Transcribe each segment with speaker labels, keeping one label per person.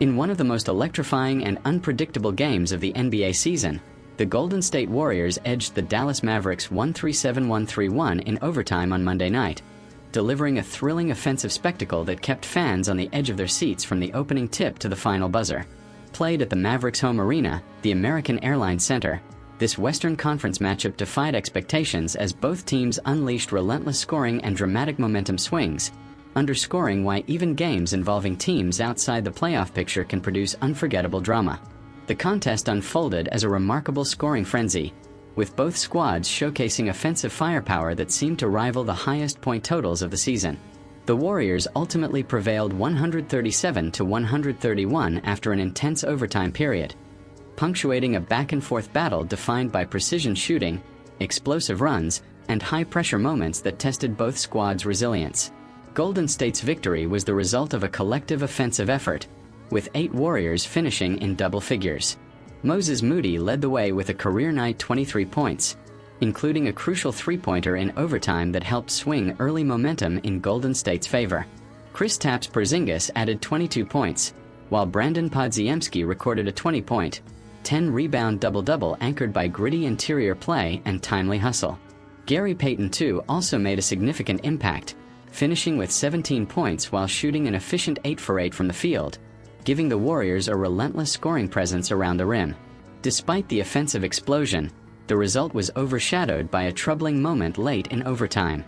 Speaker 1: In one of the most electrifying and unpredictable games of the NBA season, the Golden State Warriors edged the Dallas Mavericks 137-131 in overtime on Monday night, delivering a thrilling offensive spectacle that kept fans on the edge of their seats from the opening tip to the final buzzer. Played at the Mavericks' home arena, the American Airlines Center, this Western Conference matchup defied expectations as both teams unleashed relentless scoring and dramatic momentum swings, underscoring why even games involving teams outside the playoff picture can produce unforgettable drama. The contest unfolded as a remarkable scoring frenzy, with both squads showcasing offensive firepower that seemed to rival the highest point totals of the season. The Warriors ultimately prevailed 137-131 after an intense overtime period, punctuating a back-and-forth battle defined by precision shooting, explosive runs, and high-pressure moments that tested both squads' resilience. Golden State's victory was the result of a collective offensive effort, with 8 Warriors finishing in double figures. Moody led the way with a career-night 23 points, including a crucial three-pointer in overtime that helped swing early momentum in Golden State's favor. Kristaps Porzingis added 22 points, while Brandon Podziemski recorded a 20-point, 10-rebound double-double anchored by gritty interior play and timely hustle. Gary Payton, too, also made a significant impact, finishing with 17 points while shooting an efficient 8 for 8 from the field, giving the Warriors a relentless scoring presence around the rim. Despite the offensive explosion, the result was overshadowed by a troubling moment late in overtime.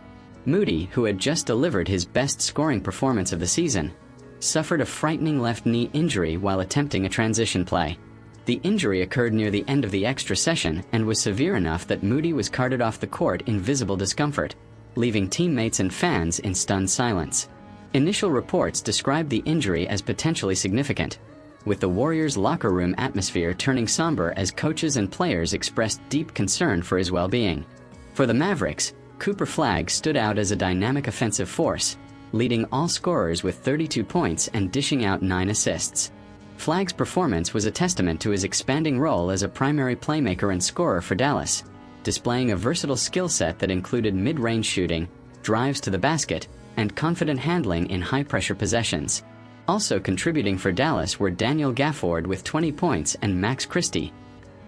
Speaker 1: Moody, who had just delivered his best scoring performance of the season, suffered a frightening left knee injury while attempting a transition play. The injury occurred near the end of the extra session and was severe enough that Moody was carted off the court in visible discomfort, leaving teammates and fans in stunned silence. Initial reports described the injury as potentially significant, with the Warriors' locker room atmosphere turning somber as coaches and players expressed deep concern for his well-being. For the Mavericks, Cooper Flagg stood out as a dynamic offensive force, leading all scorers with 32 points and dishing out 9 assists. Flagg's performance was a testament to his expanding role as a primary playmaker and scorer for Dallas, displaying a versatile skill set that included mid-range shooting, drives to the basket, and confident handling in high-pressure possessions. Also contributing for Dallas were Daniel Gafford with 20 points and Max Christie,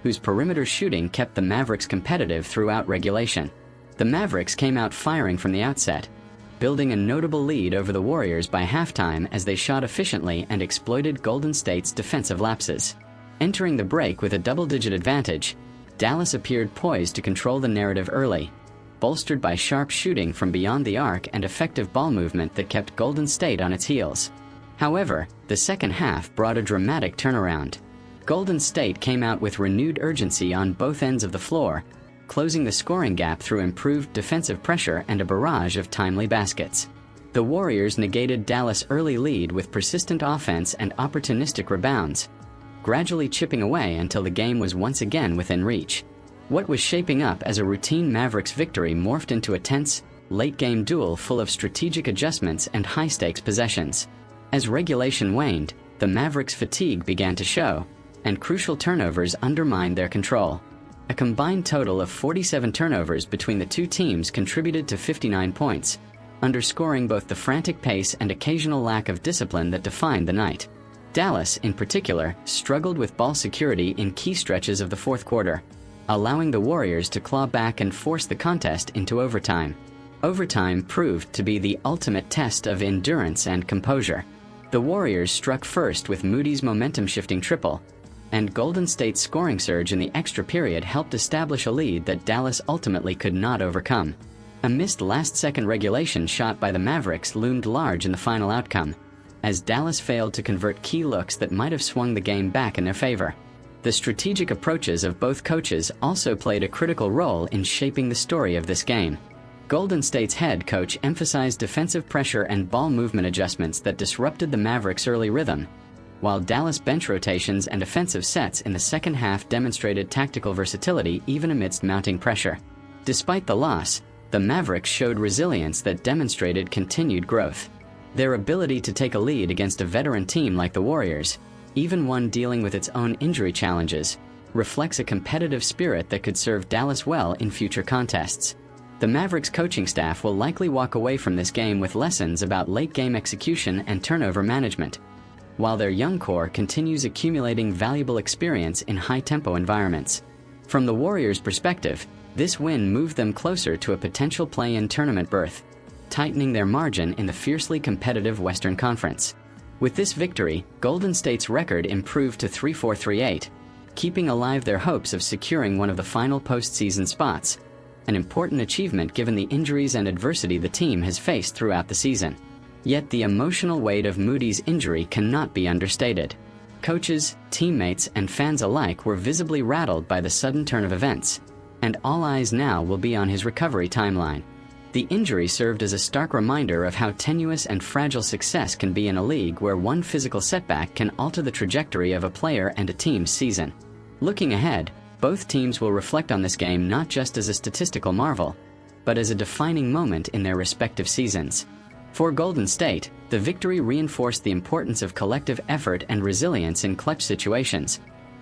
Speaker 1: whose perimeter shooting kept the Mavericks competitive throughout regulation. The Mavericks came out firing from the outset, building a notable lead over the Warriors by halftime as they shot efficiently and exploited Golden State's defensive lapses. Entering the break with a double-digit advantage, Dallas appeared poised to control the narrative early, bolstered by sharp shooting from beyond the arc and effective ball movement that kept Golden State on its heels. However, the second half brought a dramatic turnaround. Golden State came out with renewed urgency on both ends of the floor, closing the scoring gap through improved defensive pressure and a barrage of timely baskets. The Warriors negated Dallas' early lead with persistent offense and opportunistic rebounds, gradually chipping away until the game was once again within reach. What was shaping up as a routine Mavericks victory morphed into a tense, late-game duel full of strategic adjustments and high-stakes possessions. As regulation waned, the Mavericks' fatigue began to show, and crucial turnovers undermined their control. A combined total of 47 turnovers between the two teams contributed to 59 points, underscoring both the frantic pace and occasional lack of discipline that defined the night. Dallas, in particular, struggled with ball security in key stretches of the fourth quarter, allowing the Warriors to claw back and force the contest into overtime. Overtime proved to be the ultimate test of endurance and composure. The Warriors struck first with Moody's momentum-shifting triple, and Golden State's scoring surge in the extra period helped establish a lead that Dallas ultimately could not overcome. A missed last-second regulation shot by the Mavericks loomed large in the final outcome, as Dallas failed to convert key looks that might have swung the game back in their favor. The strategic approaches of both coaches also played a critical role in shaping the story of this game. Golden State's head coach emphasized defensive pressure and ball movement adjustments that disrupted the Mavericks' early rhythm, while Dallas bench rotations and offensive sets in the second half demonstrated tactical versatility even amidst mounting pressure. Despite the loss, the Mavericks showed resilience that demonstrated continued growth. Their ability to take a lead against a veteran team like the Warriors, even one dealing with its own injury challenges, reflects a competitive spirit that could serve Dallas well in future contests. The Mavericks coaching staff will likely walk away from this game with lessons about late-game execution and turnover management, while their young core continues accumulating valuable experience in high-tempo environments. From the Warriors' perspective, this win moved them closer to a potential play-in tournament berth, tightening their margin in the fiercely competitive Western Conference. With this victory, Golden State's record improved to 3-4-3-8, keeping alive their hopes of securing one of the final postseason spots, an important achievement given the injuries and adversity the team has faced throughout the season. Yet the emotional weight of Moody's injury cannot be understated. Coaches, teammates, and fans alike were visibly rattled by the sudden turn of events, and all eyes now will be on his recovery timeline. The injury served as a stark reminder of how tenuous and fragile success can be in a league where one physical setback can alter the trajectory of a player and a team's season. Looking ahead, both teams will reflect on this game not just as a statistical marvel, but as a defining moment in their respective seasons. For Golden State, the victory reinforced the importance of collective effort and resilience in clutch situations,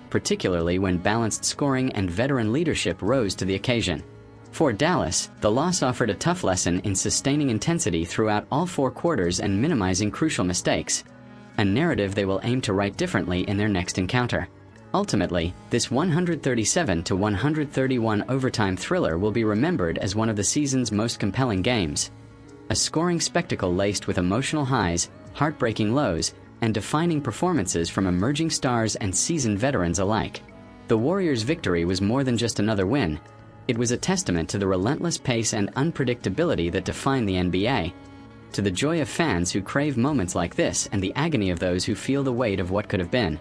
Speaker 1: particularly when balanced scoring and veteran leadership rose to the occasion. For Dallas, the loss offered a tough lesson in sustaining intensity throughout all 4 quarters and minimizing crucial mistakes, a narrative they will aim to write differently in their next encounter. Ultimately, this 137-131 overtime thriller will be remembered as one of the season's most compelling games, a scoring spectacle laced with emotional highs, heartbreaking lows, and defining performances from emerging stars and seasoned veterans alike. The Warriors' victory was more than just another win. It was a testament to the relentless pace and unpredictability that define the NBA, to the joy of fans who crave moments like this and the agony of those who feel the weight of what could have been.